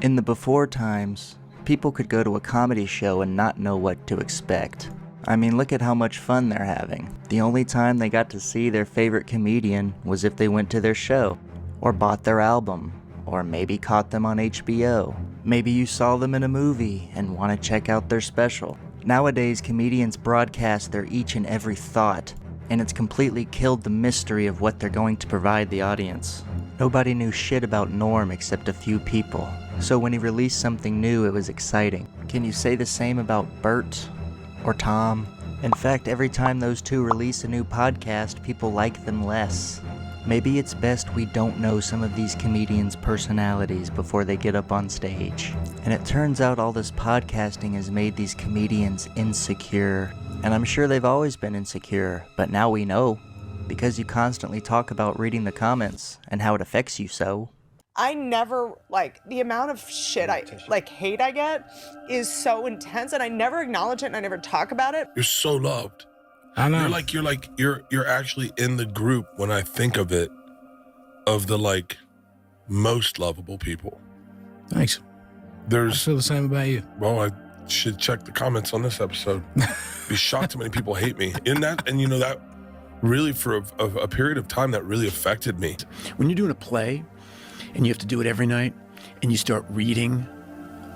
In the before times, people could go to a comedy show and not know what to expect. I mean, look at how much fun they're having. The only time they got to see their favorite comedian was if they went to their show, or bought their album, or maybe caught them on HBO. Maybe you saw them in a movie and want to check out their special. Nowadays, comedians broadcast their each and every thought, and it's completely killed the mystery of what they're going to provide the audience. Nobody knew shit about Norm except a few people, so when he released something new, it was exciting. Can you say the same about Bert or Tom? In fact, every time those two release a new podcast, people like them less. Maybe it's best we don't know some of these comedians' personalities before they get up on stage. And it turns out all this podcasting has made these comedians insecure. And I'm sure they've always been insecure, but now we know. Because you constantly talk about reading the comments and how it affects you so. I never, the amount of shit hate I get is so intense, and I never acknowledge it and I never talk about it. You're so loved. I know. You're actually in the group when I think of it, of the most lovable people. Thanks. I feel the same about you. Well, I should check the comments on this episode. Be shocked how many people hate me. That really for a period of time that really affected me. When you're doing a play and you have to do it every night and you start reading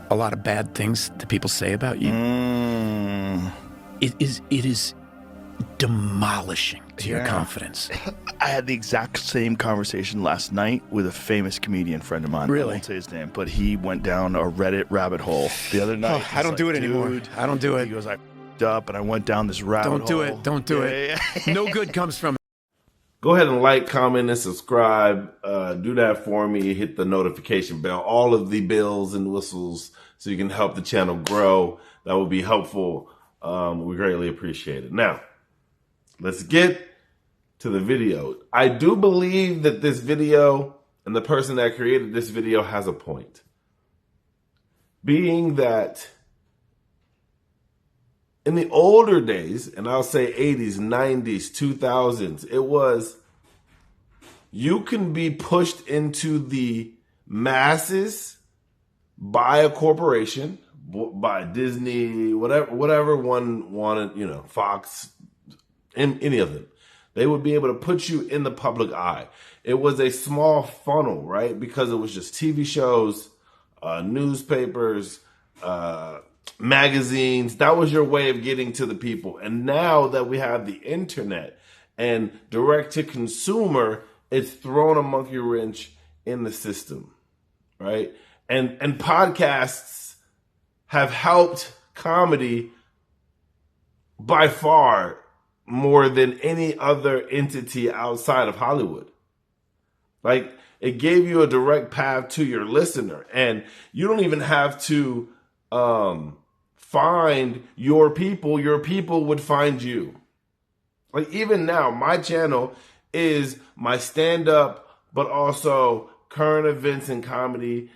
a lot of bad things that people say about you, it is demolishing to your confidence. I had the exact same conversation last night with a famous comedian friend of mine. Really? I won't say his name, but he went down a Reddit rabbit hole the other night. I don't do it anymore. I don't do it. He goes, I f***ed up and I went down this rabbit hole. Don't do it. No good comes from it. Go ahead and like, comment, and subscribe. Do that for me. Hit the notification bell. All of the bells and whistles so you can help the channel grow. That would be helpful. We greatly appreciate it. Now, let's get to the video. I do believe that this video and the person that created this video has a point. Being that in the older days, and I'll say 80s, 90s, 2000s, it was you can be pushed into the masses by a corporation, by Disney, whatever one wanted, Fox, any of them. They would be able to put you in the public eye. It was a small funnel, right? Because it was just TV shows, newspapers, magazines. That was your way of getting to the people. And now that we have the internet and direct to consumer, it's thrown a monkey wrench in the system, right? And podcasts have helped comedy by far more than any other entity outside of Hollywood. It gave you a direct path to your listener, and you don't even have to find your people would find you. Even now, my channel is my stand-up, but also current events and comedy,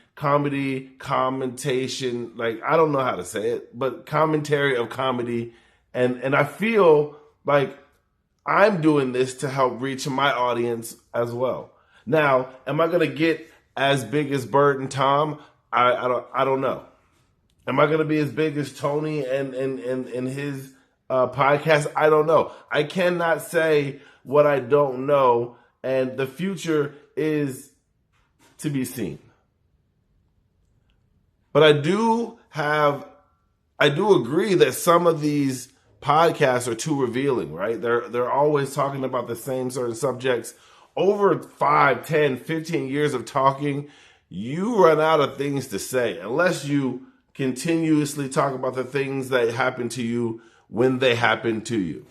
commentation, I don't know how to say it, but commentary of comedy. And I feel like I'm doing this to help reach my audience as well. Now, am I going to get as big as Bert and Tom? I don't know. Am I going to be as big as Tony and his podcast? I don't know. I cannot say what I don't know, and the future is to be seen. But I do agree that some of these podcasts are too revealing, right? They're always talking about the same certain subjects. Over 5, 10, 15 years of talking, you run out of things to say unless you continuously talk about the things that happen to you when they happen to you.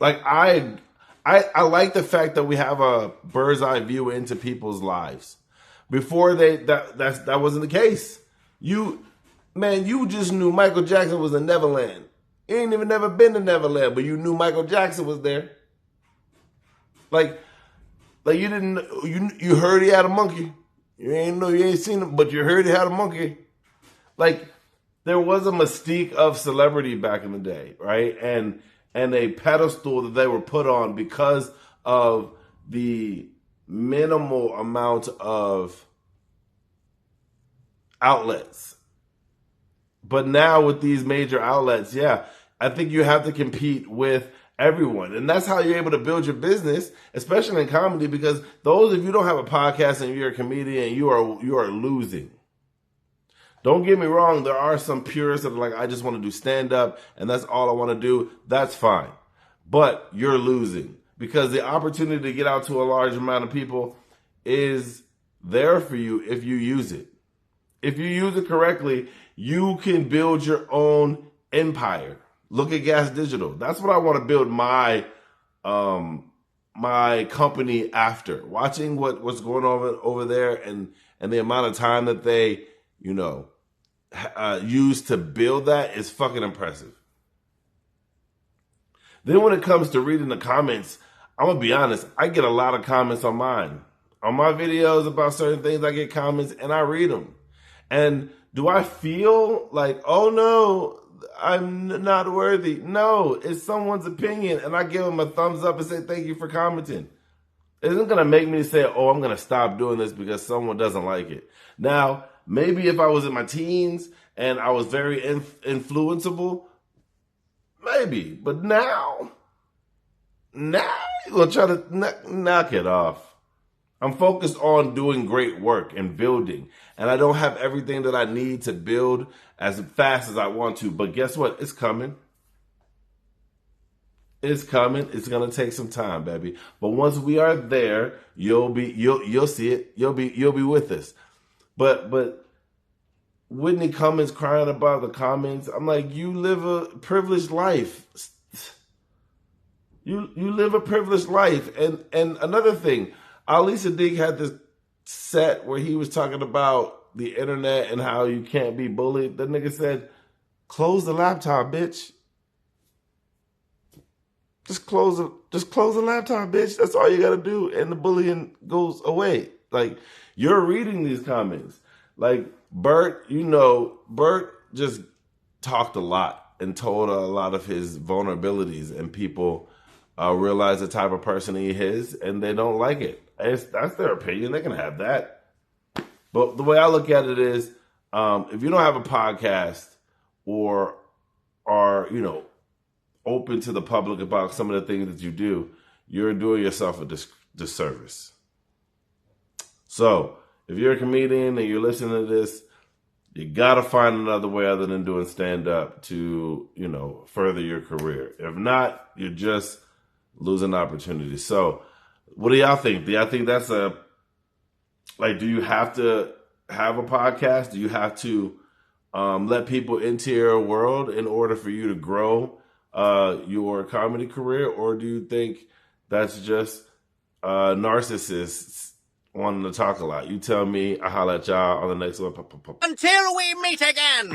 I like the fact that we have a bird's eye view into people's lives. Before that wasn't the case. You just knew Michael Jackson was in Neverland. You ain't even never been to Neverland, but you knew Michael Jackson was there. You didn't, you heard he had a monkey. You ain't seen him, but you heard he had a monkey. There was a mystique of celebrity back in the day, right? And a pedestal that they were put on because of the minimal amount of outlets. But now with these major outlets, yeah, I think you have to compete with everyone. And that's how you're able to build your business, especially in comedy, because those of you who don't have a podcast and you're a comedian, you are losing. Don't get me wrong, there are some purists that are like, I just want to do stand-up and that's all I want to do. That's fine. But you're losing because the opportunity to get out to a large amount of people is there for you if you use it. If you use it correctly, you can build your own empire. Look at Gas Digital. That's what I want to build my my company after. Watching what's going on over there and the amount of time that they, use to build that is fucking impressive. Then when it comes to reading the comments, I'm going to be honest, I get a lot of comments on mine. On my videos about certain things, I get comments and I read them. And do I feel like, oh no, I'm not worthy? No, it's someone's opinion and I give them a thumbs up and say thank you for commenting. It isn't going to make me say, oh, I'm going to stop doing this because someone doesn't like it. Now, maybe if I was in my teens and I was very influenceable, maybe. But now you're going to try to knock it off. I'm focused on doing great work and building. And I don't have everything that I need to build as fast as I want to. But guess what? It's coming. It's coming. It's going to take some time, baby. But once we are there, you'll see it. You'll be with us. But Whitney Cummings crying about the comments. I'm like, you live a privileged life. You live a privileged life. And another thing, Ali Sadiq had this set where he was talking about the internet and how you can't be bullied. The nigga said, close the laptop, bitch. Just close the laptop, bitch. That's all you gotta do. And the bullying goes away. Like, you're reading these comments. Like, Bert just talked a lot and told a lot of his vulnerabilities, and people realize the type of person he is, and they don't like it. That's their opinion. They can have that. But the way I look at it is, if you don't have a podcast or are, open to the public about some of the things that you do, you're doing yourself a disservice. So if you're a comedian and you're listening to this, you got to find another way other than doing stand-up to, further your career. If not, you're just losing opportunities. So what do y'all think? Do y'all think that's do you have to have a podcast? Do you have to let people into your world in order for you to grow your comedy career? Or do you think that's just narcissists wanting to talk a lot? You tell me. I'll holler at y'all on the next one. Until we meet again.